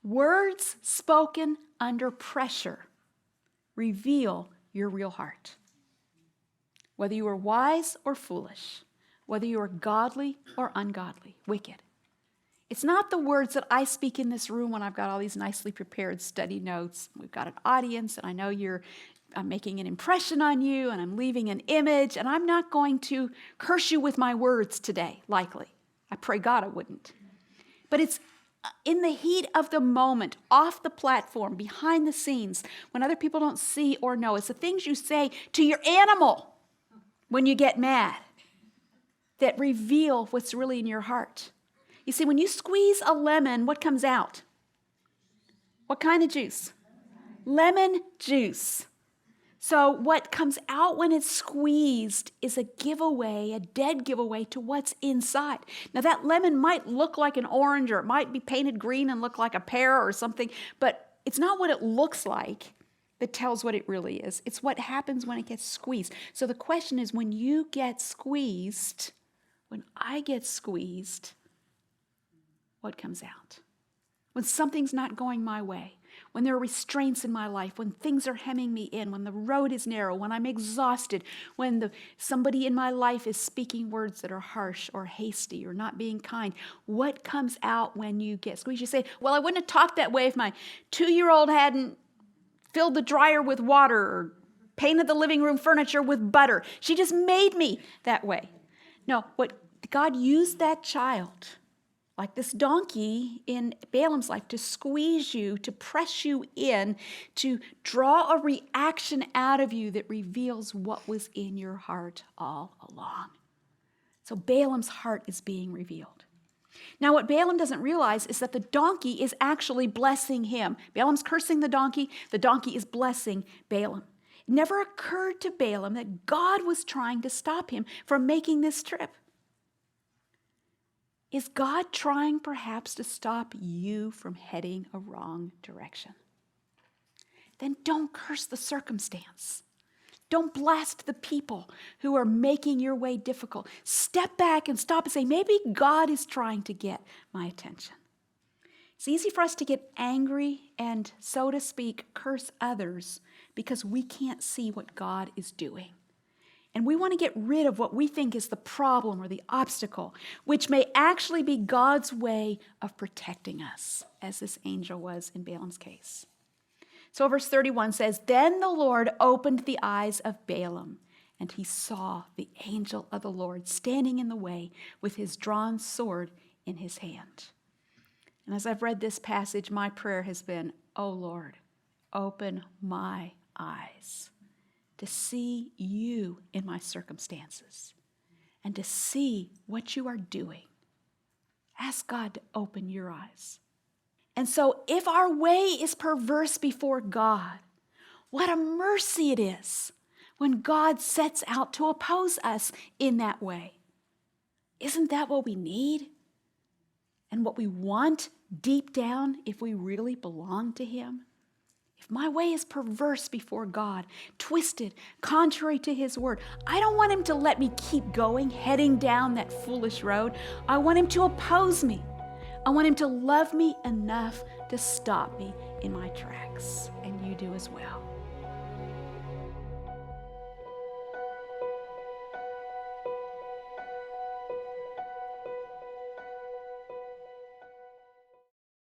Words spoken under pressure reveal your real heart. Whether you are wise or foolish, whether you are godly or ungodly, wicked. It's not the words that I speak in this room when I've got all these nicely prepared study notes. We've got an audience, and I know I'm making an impression on you, and I'm leaving an image, and I'm not going to curse you with my words today, likely. I pray God I wouldn't. But it's in the heat of the moment, off the platform, behind the scenes, when other people don't see or know. It's the things you say to your animal when you get mad that reveal what's really in your heart. You see, when you squeeze a lemon, what comes out? What kind of juice? Lemon juice. So what comes out when it's squeezed is a giveaway, a dead giveaway to what's inside. Now that lemon might look like an orange, or it might be painted green and look like a pear or something, but it's not what it looks like that tells what it really is. It's what happens when it gets squeezed. So the question is, when you get squeezed, when I get squeezed, what comes out? When something's not going my way, when there are restraints in my life, when things are hemming me in, when the road is narrow, when I'm exhausted, when somebody in my life is speaking words that are harsh or hasty or not being kind, what comes out when you get squeezed? You say, well, I wouldn't have talked that way if my 2-year-old hadn't filled the dryer with water or painted the living room furniture with butter. She just made me that way. No, what God used that child, like this donkey in Balaam's life, to squeeze you, to press you in, to draw a reaction out of you that reveals what was in your heart all along. So Balaam's heart is being revealed. Now, what Balaam doesn't realize is that the donkey is actually blessing him. Balaam's cursing the donkey is blessing Balaam. It never occurred to Balaam that God was trying to stop him from making this trip. Is God trying perhaps to stop you from heading a wrong direction? Then don't curse the circumstance. Don't blast the people who are making your way difficult. Step back and stop and say, maybe God is trying to get my attention. It's easy for us to get angry and, so to speak, curse others because we can't see what God is doing. And we want to get rid of what we think is the problem or the obstacle, which may actually be God's way of protecting us, as this angel was in Balaam's case. So verse 31 says, then the Lord opened the eyes of Balaam, and he saw the angel of the Lord standing in the way with his drawn sword in his hand. And as I've read this passage, my prayer has been, oh Lord, open my eyes to see you in my circumstances and to see what you are doing. Ask God to open your eyes. And so if our way is perverse before God, what a mercy it is when God sets out to oppose us in that way. Isn't that what we need? And what we want deep down if we really belong to Him? If my way is perverse before God, twisted, contrary to His word, I don't want Him to let me keep going, heading down that foolish road. I want Him to oppose me. I want Him to love me enough to stop me in my tracks. And you do as well.